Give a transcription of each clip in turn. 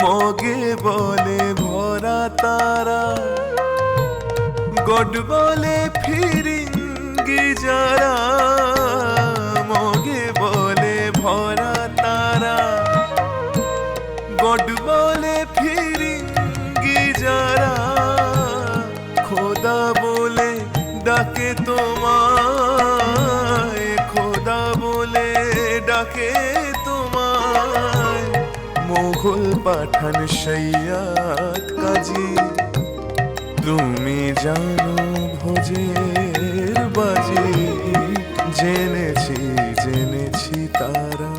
মগে বলে ভরা তারা, গড বলে ফিরিঙ্গি যারা, মগে বলে ভরা তারা, গড বলে ফিরিঙ্গি যারা, খোদা বলে ডাকে তোমায়, খোদা বলে ডাকে তোমায়, মোগল পাঠান সৈয়দ কাজী, তুমি জানো ভোজের বাজি, জেনেছি জেনেছি তারা।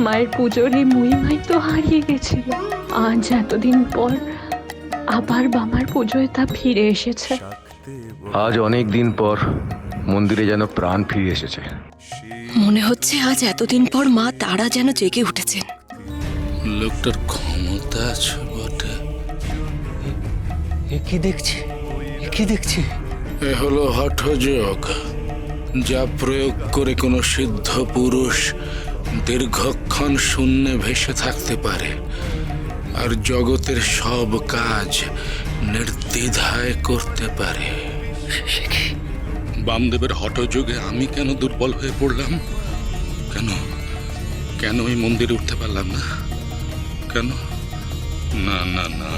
মায়ের পুজোর এই মহিমাই তো হারিয়ে গেছিল, আজ এতদিন পর আবার বাবার পুজোয় তা ফিরে এসেছে। আজ অনেক দিন পর মন্দিরে যেন প্রাণ ফিরে এসেছে। মনে হচ্ছে আজ এতদিন পর মা তারা যেন জেগে উঠেছেন। লোকটার ক্ষমতা আছে বটে। কি দেখছি, কি দেখছি? এ হলো হঠযোগ, যা প্রয়োগ করে কোনো সিদ্ধ পুরুষ দীর্ঘক্ষণ শূন্যে ভেসে থাকতে পারে আর জগতের সব কাজ নির্দ্বিধায় করতে পারে। বামদেবের হঠযোগে আমি কেন দুর্বল হয়ে পড়লাম? কেন কেন এই মন্দিরে উঠতে পারলাম না? কেন? না না না,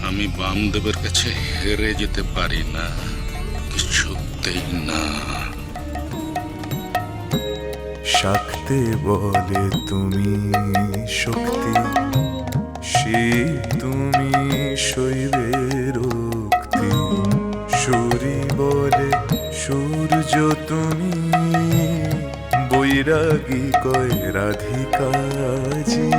আমি বামদেবের কাছে হেরে যেতে পারি না, কিছুতেই না। শাক্তে বলে তুমি শক্তি, শিব তুমি শৈবের উক্তি, সূরি বলে সূর্য তুমি, বৈরাগী কয় রাধিকাজি,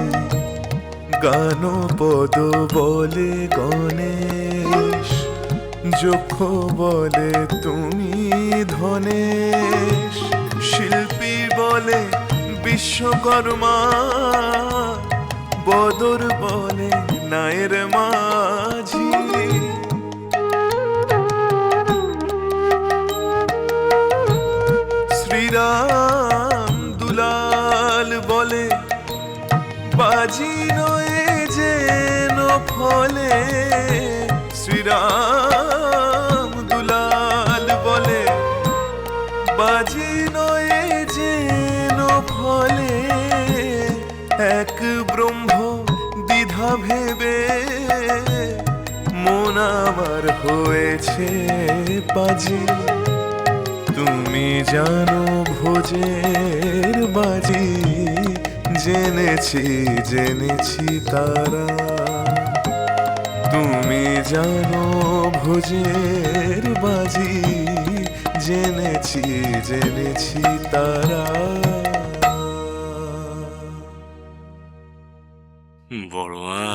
গানপদ বলে গণেশ, যক্ষ বলে তুমি ধনেশ, শিল্পী বলে বিশ্বকর্মা, বদর বলে নায়ের মাঝি, শ্রীরাম দুলাল বলে বাজি নয়ে যেন ফলে, শ্রীরাম দুলাল বলে বাজি নয়ে যেন ফলে, এক ব্রহ্ম দ্বিধা ভেবে মন আমার হয়েছে বাজি, তুমি জানো ভোজের বাজি, জেনেছি জেনেছি তারা, তুমি জানো ভোজের বাজি, জেনেছি জেনেছি তারা। বড়ুয়া,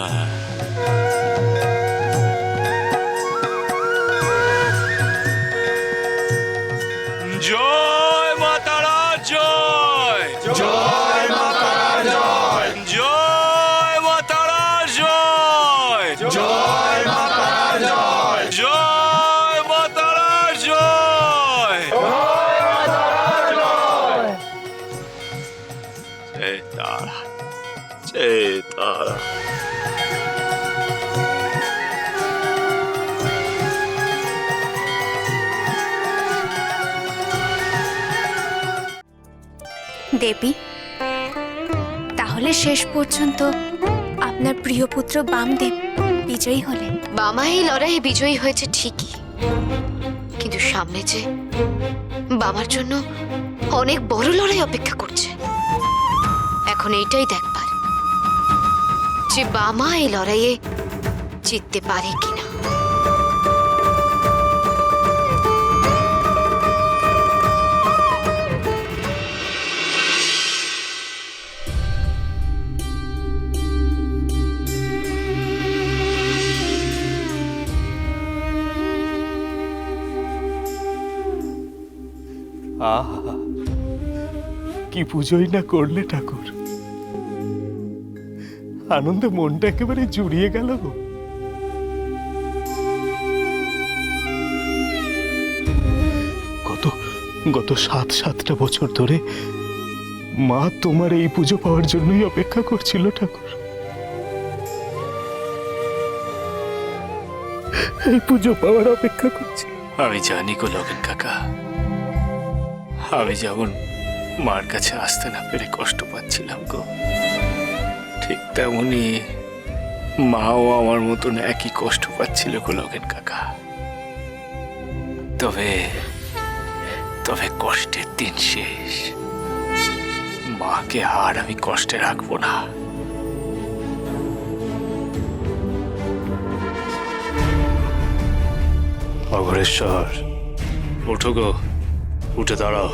জয় মা তারা, জয় জয় মা তারা, জয় জয় মা তারা, জয় জয় মা তারা, জয় জয় মা তারা, জয় জয় তারা, জয় তারা। দেবী, তাহলে শেষ পর্যন্ত আপনার প্রিয় পুত্র বামদেব বিজয়ী হলেন। বামা এই লড়াইয়ে বিজয়ী হয়েছে ঠিকই, কিন্তু সামনে যে বামার জন্য অনেক বড় লড়াই অপেক্ষা করছে। এখন এইটাই দেখবার যে বামা এই লড়াইয়ে জিততে পারে কিনা। আহা, কি পুজোই না করলে ঠাকুর, আনন্দে মনটা একেবারে জুড়িয়ে গেল গো। গত 7-7টা বছর ধরে মা তোমার এই পুজো পাওয়ার জন্যই অপেক্ষা করছিল ঠাকুর। এই পুজো পাওয়ার অপেক্ষা করছি। আমি জানি গো লগেন কাকা, আমি যেমন মার কাছে আসতে না পেরে কষ্ট পাচ্ছিলাম গো, ঠিক তেমনি মাও আমার মতন একই কষ্ট পাচ্ছিল গো লগেন কাকা। তবে তবে কষ্টের দিন শেষ। মাকে আর আমি কষ্টে রাখবো না। অঘরেশ্বর, ওঠো গো, উঠে দাঁড়াও।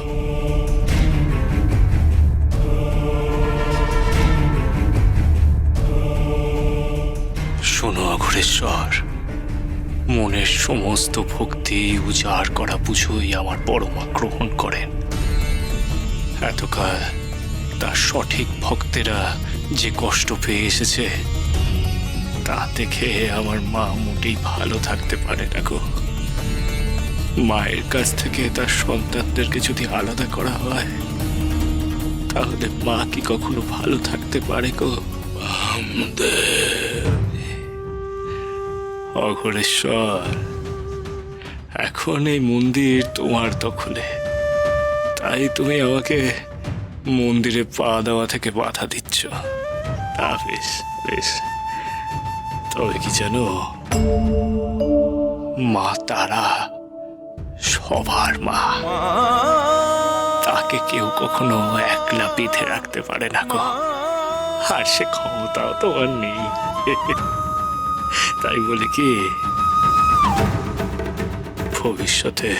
শোনো অঘরেশ্বর, মনের সমস্ত ভক্তি উজাড় করা পুজোই আমার বড় মা গ্রহণ করেন। এতকাল তার সঠিক ভক্তেরা যে কষ্ট পেয়ে এসেছে তা দেখে আমার মা মোটেই ভালো থাকতে পারে না গো। মায়ের কাছ থেকে তার সন্তানদেরকে যদি আলাদা করা হয় তাহলে মা কি কখনো ভালো থাকতে পারে গো? অঘরেশ্বর, এখন এই মন্দির তোমার দখলে, তাই তুমি আমাকে মন্দিরে পা দেওয়া থেকে বাধা দিচ্ছ। তা বেশ বেশ, তবে কি জানো, মা তারা সবার মা, তাকে কেউ কখনো একলা বেঁধে রাখতে পারে না গো, আর সে ক্ষমতাও তোমার নেই। তাই বলে কি ভবিষ্যতে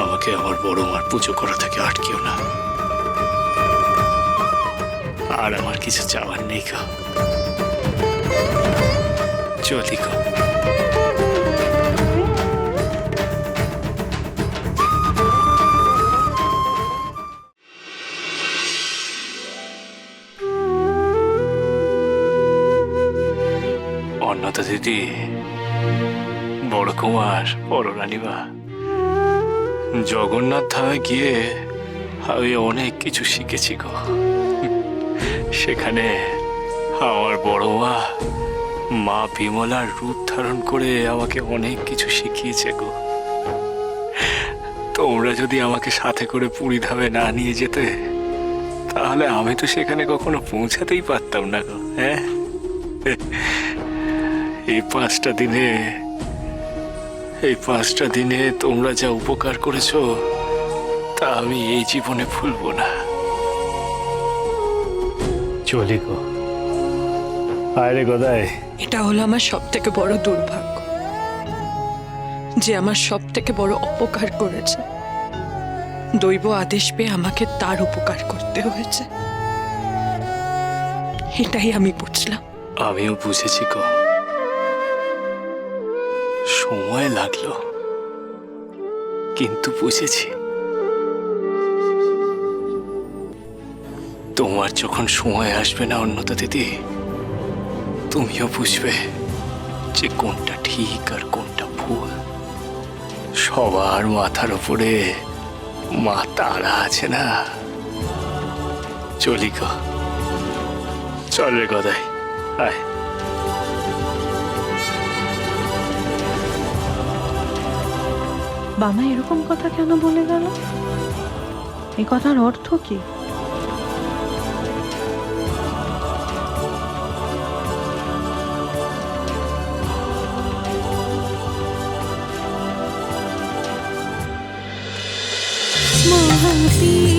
আমাকে আমার বড় মার পুজো করা থেকে আটকেও না। আর আমার কিছু চাওয়ার নেই গো, চলি গো। অন্নদা দিদি, বড় কুমার, বড় রানীমা, জগন্নাথ ধামে গিয়ে আমি অনেক কিছু শিখেছি গো। সেখানে আমার বড় মা, মা বিমলার রূপ ধারণ করে আমাকে অনেক কিছু শিখিয়েছে গো। তোমরা যদি আমাকে সাথে করে পুরী ধামে না নিয়ে যেতে তাহলে আমি তো সেখানে কখনো পৌঁছাতেই পারতাম না গো। হ্যাঁ, এই 5টা দিনে তোমরা যা উপকার করেছো তা আমি এই জীবনে ভুলবো না। চলি গো, আরে গদাই। এটা হলো আমার সব থেকে বড় দুর্ভাগ্য যে আমার সব থেকে বড় অপকার করেছে। দৈব আদেশ পেয়ে আমাকে তার উপকার করতে হয়েছে, এটাই আমি বুঝলাম। আমিও বুঝেছি গো, সময় লাগলো কিন্তু বুঝেছি। তোমার যখন সময় আসবে না অন্নদা দিদি, তুমিও বুঝবে যে কোনটা ঠিক আর কোনটা ভুল। সবার মাথার উপরে মা তারা আছে না। চলি গো, চল রে গদাই, আয়। বাবা এরকম কথা কেন বলে গেল? এই কথার অর্থ কি? মহাবীর